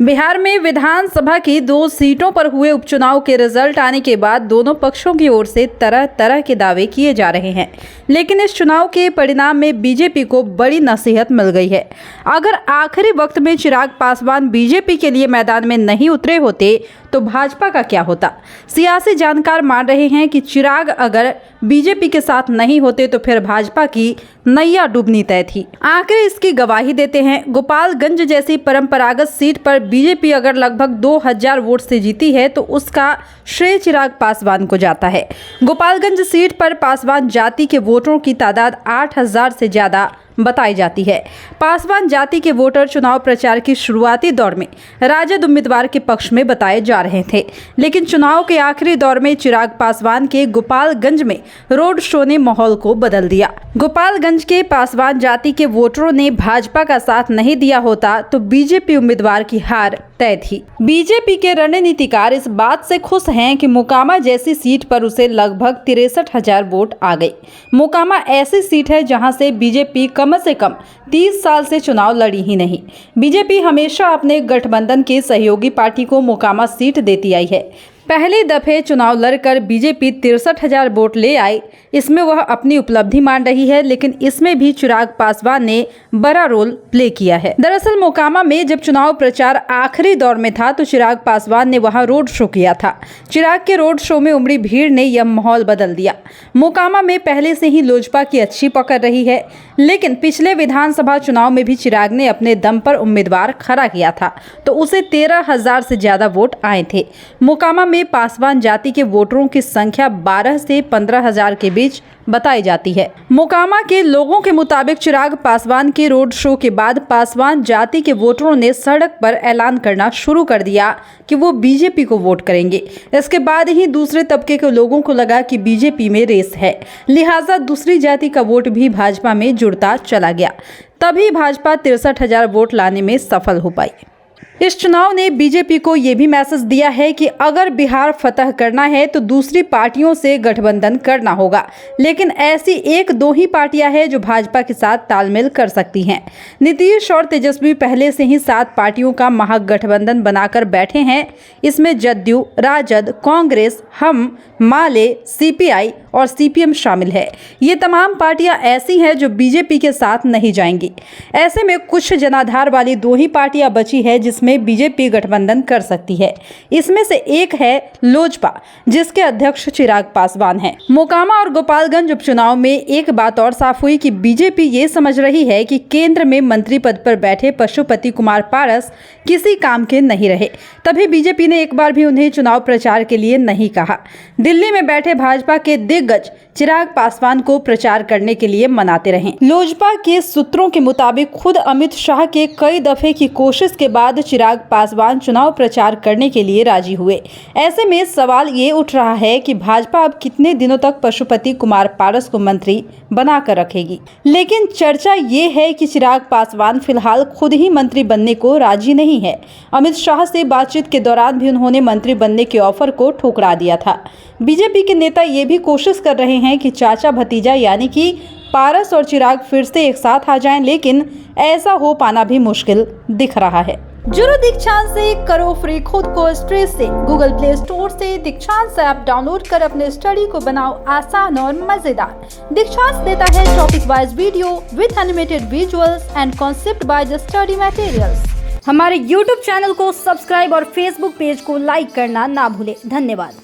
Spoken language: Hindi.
बिहार में विधानसभा की 2 सीटों पर हुए उपचुनाव के रिजल्ट आने के बाद दोनों पक्षों की ओर से तरह तरह के दावे किए जा रहे हैं, लेकिन इस चुनाव के परिणाम में बीजेपी को बड़ी नसीहत मिल गई है। अगर आखिरी वक्त में चिराग पासवान बीजेपी के लिए मैदान में नहीं उतरे होते तो भाजपा का क्या होता। सियासी जानकार मान रहे हैं कि चिराग अगर बीजेपी के साथ नहीं होते तो फिर भाजपा की नैया डूबनी तय थी। आखिर इसकी गवाही देते हैं। गोपालगंज जैसी परंपरागत सीट पर बीजेपी अगर लगभग 2000 वोट से जीती है तो उसका श्रेय चिराग पासवान को जाता है। गोपालगंज सीट पर पासवान जाति के वोटरों की तादाद 8000 से ज्यादा बताई जाती है। पासवान जाति के वोटर चुनाव प्रचार की शुरुआती दौर में राजद उम्मीदवार के पक्ष में बताए जा रहे थे, लेकिन चुनाव के आखिरी दौर में चिराग पासवान के गोपालगंज में रोड शो ने माहौल को बदल दिया। गोपालगंज के पासवान जाति के वोटरों ने भाजपा का साथ नहीं दिया होता तो बीजेपी उम्मीदवार की हार तय थी। बीजेपी के रणनीतिकार इस बात से खुश हैं कि मोकामा जैसी सीट पर उसे लगभग 63,000 वोट आ गई। मोकामा ऐसी सीट है जहां से बीजेपी कम से कम 30 साल से चुनाव लड़ी ही नहीं। बीजेपी हमेशा अपने गठबंधन के सहयोगी पार्टी को मोकामा सीट देती आई है। पहले दफे चुनाव लड़कर बीजेपी 63,000 वोट ले आई। इसमें वह अपनी उपलब्धि मान रही है, लेकिन इसमें भी चिराग पासवान ने बड़ा रोल प्ले किया है। दरअसल मोकामा में जब चुनाव प्रचार आखिरी दौर में था तो चिराग पासवान ने वहां रोड शो किया था। चिराग के रोड शो में उमड़ी भीड़ ने यह माहौल बदल दिया। मोकामा में पहले से ही लोजपा की अच्छी पकड़ रही है, लेकिन पिछले विधानसभा चुनाव में भी चिराग ने अपने दम पर उम्मीदवार खड़ा किया था तो उसे 13,000 से ज्यादा वोट आए थे। मोकामा में पासवान जाति के वोटरों की संख्या 12 से 15,000 के बीच बताई जाती है। मोकामा के लोगों के मुताबिक चिराग पासवान के रोड शो के बाद पासवान जाति के वोटरों ने सड़क पर ऐलान करना शुरू कर दिया कि वो बीजेपी को वोट करेंगे। इसके बाद ही दूसरे तबके के लोगों को लगा कि बीजेपी में रेस है, लिहाजा दूसरी जाति का वोट भी भाजपा में जुड़ता चला गया। तभी भाजपा 63,000 वोट लाने में सफल हो पाई। इस चुनाव ने बीजेपी को यह भी मैसेज दिया है कि अगर बिहार फतह करना है तो दूसरी पार्टियों से गठबंधन करना होगा, लेकिन ऐसी 1-2 ही पार्टियां हैं जो भाजपा के साथ तालमेल कर सकती हैं। नीतीश और तेजस्वी पहले से ही 7 पार्टियों का महागठबंधन बनाकर बैठे हैं। इसमें जदयू, राजद, कांग्रेस, हम, माले, सीपीआई और सीपीएम शामिल है। ये तमाम पार्टियां ऐसी हैं जो बीजेपी के साथ नहीं जाएंगी। ऐसे में कुछ जनाधार वाली 2 ही पार्टियां बची है जिसमें बीजेपी गठबंधन कर सकती है। इसमें से एक है लोजपा, जिसके अध्यक्ष चिराग पासवान हैं। मोकामा और गोपालगंज उपचुनाव में एक बात और साफ हुई कि बीजेपी ये समझ रही है कि केंद्र में मंत्री पद पर बैठे पशुपति कुमार पारस किसी काम के नहीं रहे, तभी बीजेपी ने एक बार भी उन्हें चुनाव प्रचार के लिए नहीं कहा। दिल्ली में बैठे भाजपा के दिग्गज चिराग पासवान को प्रचार करने के लिए मनाते रहे। लोजपा के सूत्रों के मुताबिक खुद अमित शाह के कई दफे की कोशिश के बाद चिराग पासवान चुनाव प्रचार करने के लिए राजी हुए। ऐसे में सवाल ये उठ रहा है कि भाजपा अब कितने दिनों तक पशुपति कुमार पारस को मंत्री बनाकर रखेगी। लेकिन चर्चा ये है कि चिराग पासवान फिलहाल खुद ही मंत्री बनने को राजी नहीं है। अमित शाह से बातचीत के दौरान भी उन्होंने मंत्री बनने के ऑफर को ठुकरा दिया था। बीजेपी के नेता ये भी कोशिश कर रहे हैं कि चाचा भतीजा यानी कि पारस और चिराग फिर से एक साथ आ जाएं, लेकिन ऐसा हो पाना भी मुश्किल दिख रहा है। जुड़ो दीक्षांत से, करो फ्री खुद को स्ट्रेस से। गूगल प्ले स्टोर से दीक्षांत ऐप डाउनलोड कर अपने स्टडी को बनाओ आसान और मजेदार। दीक्षांत देता है topic wise video with animated visuals and concept by the study materials. हमारे YouTube चैनल को सब्सक्राइब और Facebook पेज को लाइक करना ना भूले। धन्यवाद।